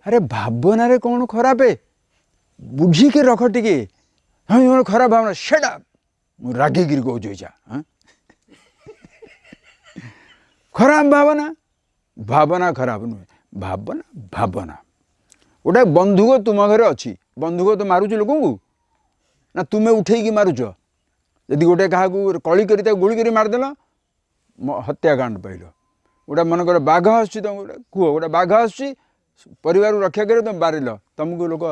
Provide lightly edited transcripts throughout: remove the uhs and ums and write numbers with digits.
अरे भावना कौन खराब है बुझिक रख टे हाँ खराब भावना सेटा रागिकी कौचा खराब भावना भावना खराब नुहे भावना भावना गोटे बंधुक तुम घरे अच्छी बंधुक तो मारुच लोक ना तुम्हें उठे मारुच यदि गोटे क्या कली कर गुड़ी कर मारदेल हत्याकांड पाइल गोटे मनकर बाघ आस कह गोटे बाघ आस परिवार रक्षा कर तुम बारिल तुमको लोक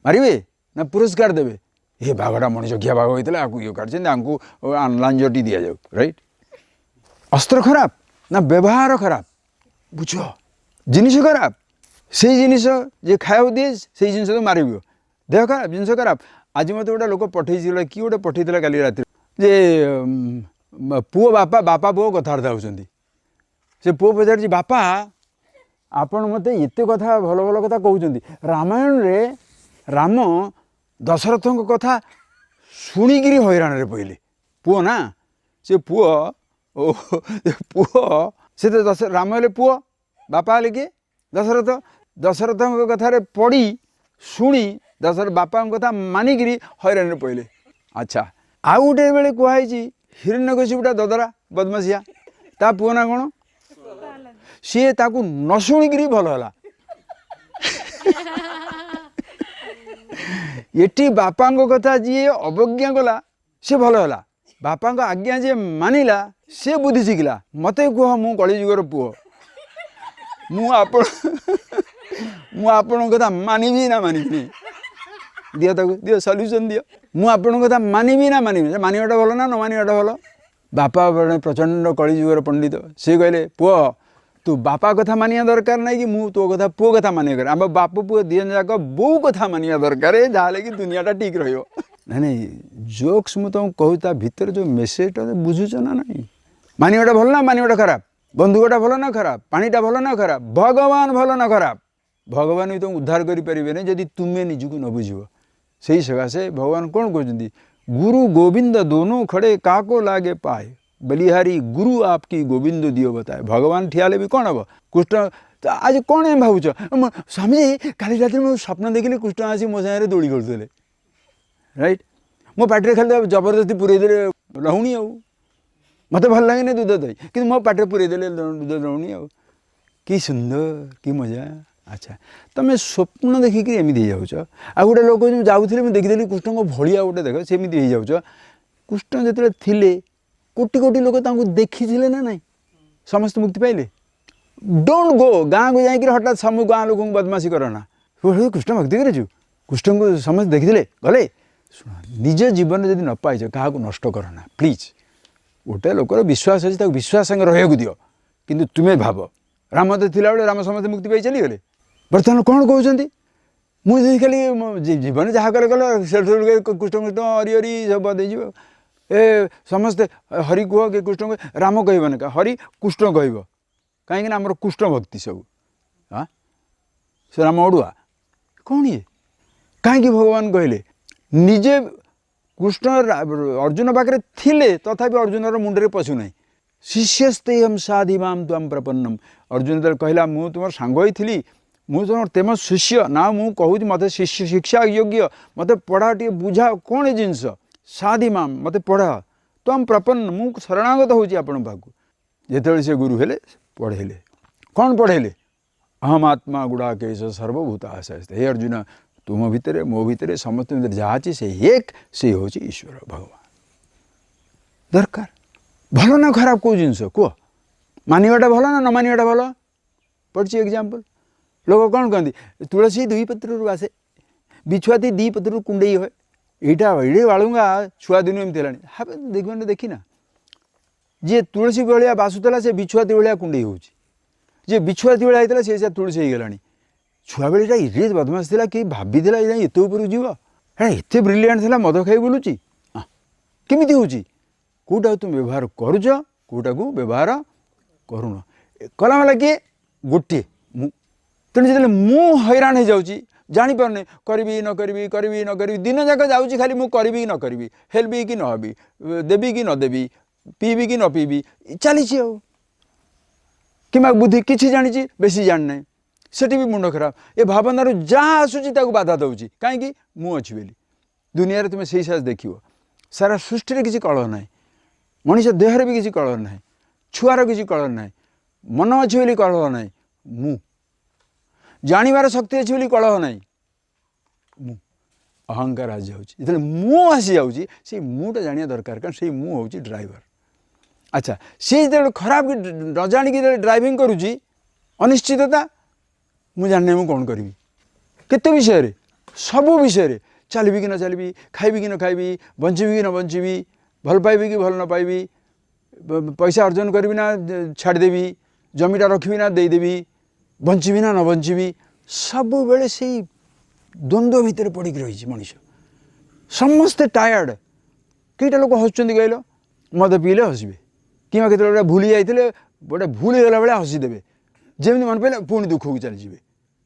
मारे ना पुरस्कार देवे ये बाघटा मनीष घिया बाघ होता है ये काटते लांजटी दि जाऊ राइट अस्त्र खराब ना व्यवहार खराब बुझ जिनिस खराब से जिनिस जे खाया दिए से जिन तो मार देह खराब जिन खराब आज मत गोटे लोक पठे कि गोटे पठेला काली रात जे पुओ बापा बापा पुओ कथबार्ता होती से पुओ पचार बापा आपण मत एत कथा भल भल कथा कहते रामायण रे राम दशरथ कथा शुणिक हैरान पड़े पुओ ना से पुओ पुओ से तो राम हेले पुओ बापा हेले किए दशरथ दशरथ कथार पढ़ी शुणी दशरथ बापा कथा मानिक हैरान पड़े अच्छा आउ गोटे बेले कहुई हिरण्यकशिपुटा ददरा बदमाशिया ता पुओ ना कौन सी ताकू न शुणिक भल है ये बापा कथा जी अवज्ञा कला सी भल है बापा आज्ञा जी मानिला सी बुद्धि शिखला मत कह मु कलिजुगर पुओ मुझे कथा मानवि ना मानवि दियो ताको दियो सल्यूशन दियो मुझे कथा मानवि ना मानवि मानवाटा भल ना न मानवाटा भल बापा प्रचंड कलिजुगर पंडित सी कहले पुओ तू बापा कथा मानिया दरकार ना कि मु तो कथा पुओ कथा मानिया कर आम बाप पुओ दिजन जाक बो कथा मानिया दरकार जहाँ कि दुनियाटा ठीक रही नहीं जोक्स मु तुमको कहूँ भितर जो मेसेजटा बुझुच ना नहीं मानवाटा भल ना मानवाटा खराब बंधुकटा भल ना खराब पानीटा भल ना खराब भगवान भल ना खराब भगवान भी तुम उद्धार करें जदि तुम्हें निजक न बुझ से सकाशे भगवान कौन कहते गुरु गोविंद दोनों खड़े काको लागे पाए बलिहारी गुरु आपकी गोविंद दियो बताए भगवान ठियाले भी कौन हम कृष्ण तो आज कौन एम भावुच स्वामी काली रात में स्वप्न देखिले कृष्ण आसी मो सागर दोड़ी खेलुले राइट मो पाटे खाली जबरदस्ती पुरेदे रहुणी आ मत भल लगे दूध दही कि मो पाटे पुरेदे दूध रहुणी आ कि सुंदर कि मजा अच्छा तुम स्वप्न देखिक एमती जाऊच आ गोटे लोक जाऊे मुझे देखीदेली कृष्ण को भाया गोटे देख सेमती हो जाऊच कृष्ण जो थे कोटि कोटि लोक देखी ना ना समस्त मुक्ति पाइले डोंट गो गाँव को जाकर हठात समूह गाँ लोक बदमाशी करना कृष्ण भक्ति करेचु कृष्ण को समस्त देखी गले निज जीवन जब न पाइच क्या नष्ट करना प्लीज गोटे लोकर विश्वास अच्छे विश्वास संगे रहा दियो कि तुम्हें भाव राम तो थी बेले राम समस्त मुक्ति पाई चलीगले बर्तमान कौन कहते मुझे खाली जीवन जहाँ कले कृष्ण कृष्ण हरि हरि सब बदेज ए समस्ते हरि कह कि कृष्ण कह राम कहबन का हरि कृष्ण कह कहीं आमर कृष्ण भक्ति सब हाँ से राम अड़ुआ कौन ये कहीं भगवान कहले निजे कृष्ण अर्जुन पाखे थिले तथापि अर्जुन मुंडे पशु ना शिष्यस्ते हम साधिमाम ताम प्रपन्नम अर्जुन तो कहला मु तुम सांग ही थी मुझे तेम शिष्य ना मु कहूँ मत शिष्य शिक्षा योग्य मत पढ़ा टे बुझा कौन है जिनस साधिमाम मत पढ़ा ताम प्रपन्न मु शरणागत होची आपण पाखु जिते से गुरु हेले पढ़ेले कौन पढ़ेले अहम आत्मा गुड़ाकेश सर्वभूत आश्रय हे अर्जुन तुम भितर मो भितर समस्त भितर जहाँ अच्छी से एक से हूँ ईश्वर भगवान दरकार भल ना खराब कौ जिनस कह मानवाटा भल ना न मानवाटा भल पढ़ी एग्जाम्पल लोग कौन कहते तुलसी दुई पत्र आसे बिछुआती दी पत्र कुंडई हुए यहाँ ये बालुंगा छुआ दिन एमती है हाँ देखना देखना जी तुलसी भाया बासुला से बिछुआती भाया कुंडई हो बिछुआती भाया होता सी तुलसी हो गला छुआ बेटा इरे बदमाश था कि भाभी एत ऊपर जीव एत ब्रिलियंट था मद खाई बुलूची केमी हूँ कौटा तुम व्यवहार करुच कौटा को व्यवहार करुन कला वाला किए गोटे तेणु जो मु हैरान हो जाऊँगी जापारे करी न करी करी न करी दिन जाक जाऊँगी खाली मुझे करी न करी हेल्बी कि न हेबी देवी कि न देवी पीबी कि न पीबी चली कि बुद्धि किसी जानी बेसी जान ना सेठी भी मुंड खराब ए भावनार जहाँ आसूची ताको बाधा दौची कहीं मु अच्छी बोली दुनिया तुम से साज देख सारा सृष्टि किसी कलह ना मनीष देहर भी किसी कलह ना छुआर किसी कलह ना मन अच्छी बोली कलह ना मु जानिबार शक्ति अच्छी बोली कलह ना मु अहंकार आज जाऊँगी मु आसी जाऊँगी से मुटा जाना दरकार कारण से मु हूँ ड्राइवर अच्छा सी जो खराब न जाणिक ड्राइविंग करुँची अनिश्चितता मु जाने मु कौन करी केते विषय सबू विषय चलि कि न चलि खाइबी कि न खाइबी बंचीबी कि न बंचीबी भल पाइबी कि भल न पाइबी पैसा अर्जन करी ना छाड़देवी जमीटा रखी ना देदेवी बंचीबी ना न बंचीबी सब बेले से द्वंद्व भितर पड़ी रही मनीष समस्ते टायर्ड कईटा लोक हसुँच कहल मद पीले हसबे कि केत भूली जाते गोटे भूल होगा बेले हसीदेवे जमी मन पाइले पुणी दुख को चलीजे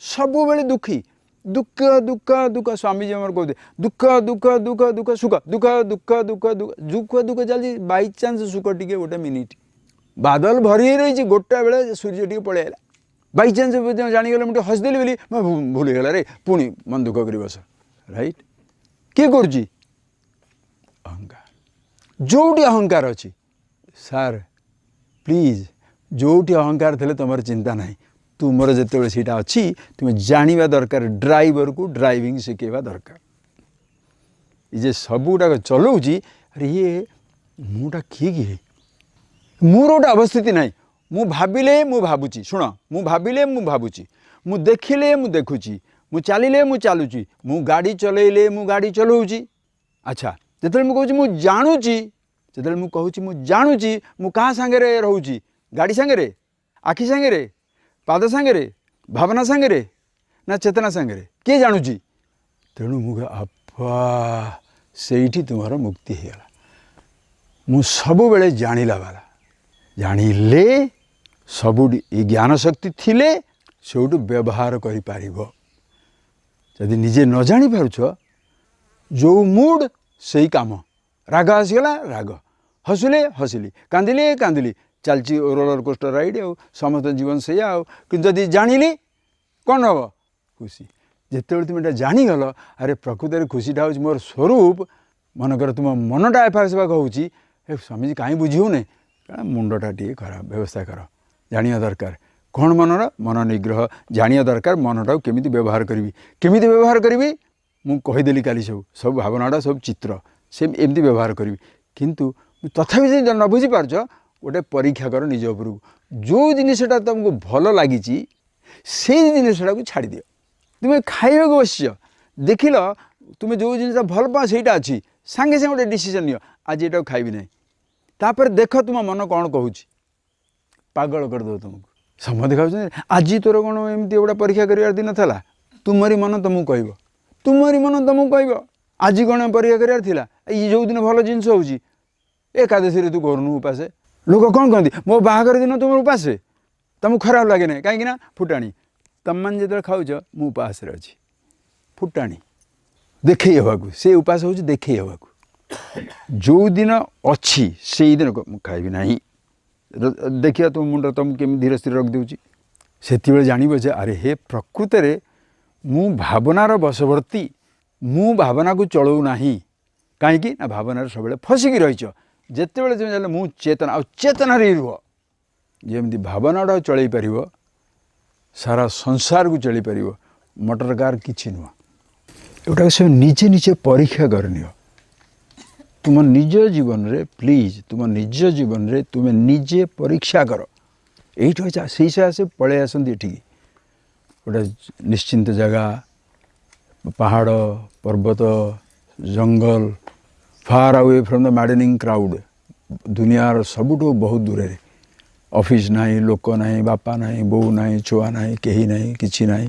सब बेले दुखी दुख दुख दुख स्वामी जी कहते दुख दुख दुख दुख सुख दुख दुख दुख दुख दुख दुख चलती बाई चान्स सुख टी गोटे मिनिट बादल भरी रही गोटा बेले सूर्य टी पलैला बाई चान्स जाणीगले मुझे हसीदेली बोली मैं भूल गला रे पुणी मन दुख कर बस राइट किए कर अहंकार जोटी अहंकार अच्छी सार प्लीज जोटी अहंकार थे तुम चिंता ना तुमर जिते सीटा अच्छी तुम्हें जाना दरकार ड्राइवर को ड्राइविंग शिखेवा दरकार ये सब गुटाक चलाऊँगी अरे ये मुटा किए मोर गोटे अवस्थिति ना मु भाविले मु भावुची शुण मु भाविले मु भावुची मु देखिले मु देखुची मु चलिले मु चलुची मु गाड़ी चलैले मु गाड़ी चलाऊँगी अच्छा जिते मुझे मु जाणुची जिते मु कहूँ मु जाणुची मु क्या सांगे रोची गाड़ी सांगे आखि सांगे पाद सांगे भावना सांगे ना चेतना सांगे किए जाणुची तेणु मुझे आपा से तुम्हार मुक्ति होगा मु सब बेले जानिला वाला जानिले सब ज्ञान शक्ति थिले सेठू व्यवहार कर जदि निजे न जानी पारुछ जो मूड से काम राग आसीगला राग हसिले हसिली कांदिले कांदिली चलती रोलर कोस्टर राइड आ समस्त जीवन से जदि जानिली कौन हम खुशी जिते तुम जानीगल अरे प्रकृत में खुशीटा हूँ मोर स्वरूप मनकर तुम मनटा एफाक सेफाक हो स्वामीजी कहीं बुझे ना कारण मुंडटा टी खराब व्यवस्था कर जाना दरकार कौन मनर मन निग्रह जाना दरकार मनटा केमी व्यवहार करी व्यवहार करी मुझेदेली काली सब भावनाटा सब चित्र से एमती व्यवहार करी किंतु तथापि न बुझी पार्छ गोटे परीक्षा कर निज उपरକୁ जो जिनटा तुमको भल लगी से जिनटा को छाड़ दियो तुम्हें खाइबा को बस देखिल तुम्हें जो जिनटा भल पा से अच्छी सांगे सांगे गोटे डिसीजन नियो आज यहाँ खाइबी ना तापर देख तुम मन कौन कहूँ पागल करदे तुमको समझे खाऊ आज तोर कौन एमती गोटे परीक्षा कर दिन था तुमरी मन तुमको कह तुमरी मन तुमको कह आज कौन परीक्षा करार ये जो दिन भल जिनस हो एकादशी तू करूनु उपास लोक कौन कहती मो बाहागर दिन तुम उपास तुमको खराब लगे ना कहीं फुटाणी तुम मैंने जो खाऊच मु उपास अच्छी फुटाणी देखे हवाक से उपास हूँ देखे हवाक जो दिन अच्छी से दिन खाइबी ना देखिए तुम मुंड तुम केमी धीरे स्थिर रखिदे से जानव जे अरे हे प्रकृत में मु भावनार बशवर्ती मु भावना को चलाऊ ना कहीं भावनार सब फसिकी रहीच जिते बड़े तुम जान मु चेतना आ चेतना रुह जमी भावनाटा चल पार सारा संसार को चल पार मोटर कार किसी नुह एटा सब निजे निजे परीक्षा करनी तुम निज जीवन रे प्लीज तुम निज जीवन रे तुम निजे परीक्षा कर ये से पलि आसती गोटे निश्चिंत जगह पहाड़ पर्वत जंगल far away from the maddening crowd दुनियार सबुठू बहुत दूर ऑफिस नहीं लोक नहीं बापा नहीं बो नहीं छुआ नहीं कहीं नहीं किसी नहीं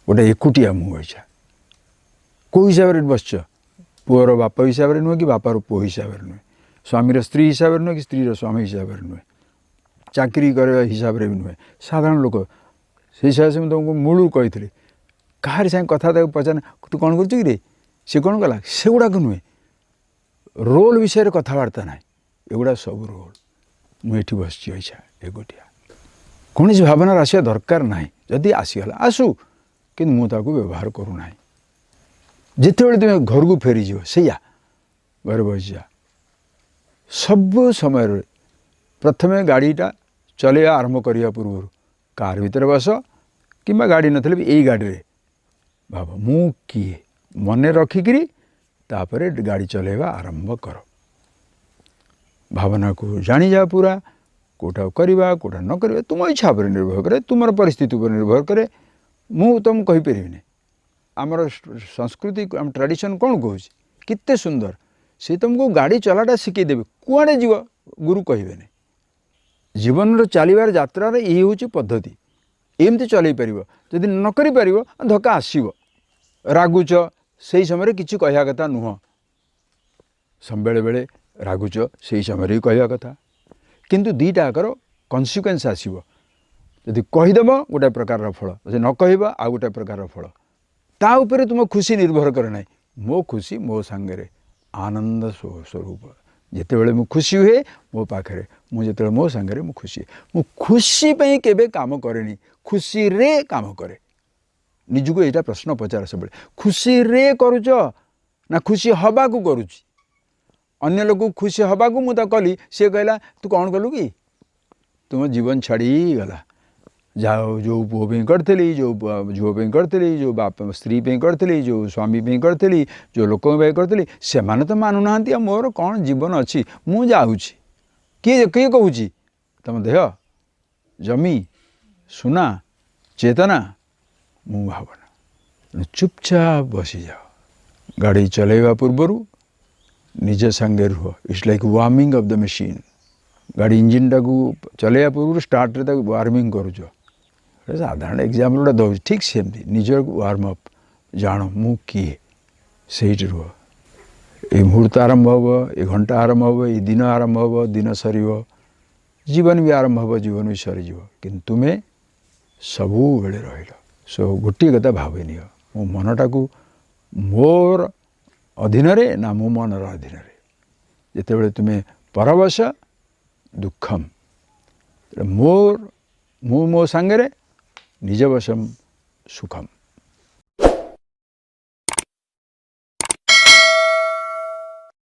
गोटे एकुटिया मुझा कौ हिसाब से बसच पुअर बाप हिसाब से नुहे कि बापार पुओ हिसाब से नुहे स्वामीर स्त्री हिसाब से नुहे कि स्त्री स्वामी हिसाब से नुहे चाकरी करवा हिसाब से भी नुहे साधारण लोक से हिसाब से तुमको मूलू कही कहार साथ कथा पचार तू कौन कर सी कौन कला से गुड़ाक नुहे रोल विषय कथबार्ता ना एगुड़ा सब रोल मुझे बस एगोटिया कौन भावना आसा दरकार ना जदि आसीगला आसू कि मुझे व्यवहार करूना जिते तुम घर को फेरीज से घर बस जा सब समय प्रथम गाड़ीटा चलैया आरंभ करने पूर्व कार भितर बस कि गाड़ी नथिले भी यही गाड़ी रे भाव मु किए मन रखिकी तापर गाड़ी चलैया आरंभ कर भावना को जानी जा पूरा कोटा करवा कोटा न करवा तुम इच्छा पर निर्भर करे तुम परिस्थिति पर निर्भर करे मु तुम कहीपर आमर संस्कृति आम ट्रेडिशन कौन कहूँ कितने सुंदर सी तुमको गाड़ी चलाटा शिखेदेवे कुआड़े जीव गुरु कहे जीवन चलबार यात्रा ये हूँ पद्धति एमती चल पार जदि न कर धक्का आसव रागुच से समय किसी कहया कथा नुह बेले बेले रागुच से समय कहया कथा किंतु दीटाकर कन्सिक्वेन्स आसव जदि कहीदेव गोटे प्रकार फल जदि न कह आ गोटे प्रकार फल ता उपरे तुम खुशी निर्भर करे ना मो खुशी मो सांगे आनंद स्वरूप जिते बड़े मु खुशी हुए मो पाखे मुझे मो सांगे मु खुशी पे केबे काम करे खुशी रे काम करे निजको यहाँ प्रश्न पचार सब खुशी रे करुच ना खुशी हवा को करुच अन्य लोग खुशी हवा को मुझे कली सी कहला तू कौन कलु कि तुम जीवन छाड़ी गला जाओ जो पुओ पे करी जो झुओ पे करी जो बाप स्त्री पे करी जो स्वामी पे करी जो लोक करी से माने तो मानु ना मोर कौन जीवन अच्छी मु जाऊँगी किए किए कहूँ तुम देह जमी सुना चेतना मु भावना चुपचाप बसी जाओ गाड़ी चलैवा पूर्वर निज सांगे रुह it's like warming of the machine गाड़ी इंजिन टाक चलैया पूर्व स्टार्ट रे वार्मिंग करुच साधारण एग्जाम्पल गोटे दौर ठीक सेमती निज वार्म अप जान मु किए से रुह ये मुहूर्त आरंभ हम ये घंटा आरंभ हम ये दिन आरंभ हम दिन सर जीवन भी आरंभ हम जीवन भी सरीज कि तुम्हें सबू बेले रही सो गोटे कथा भावनी मो मनटा को मोर अधीन ना मो मनर अधीन जिते बड़े तुम्हें परवश दुखम मोर मो सांगे निजवशम सुखम।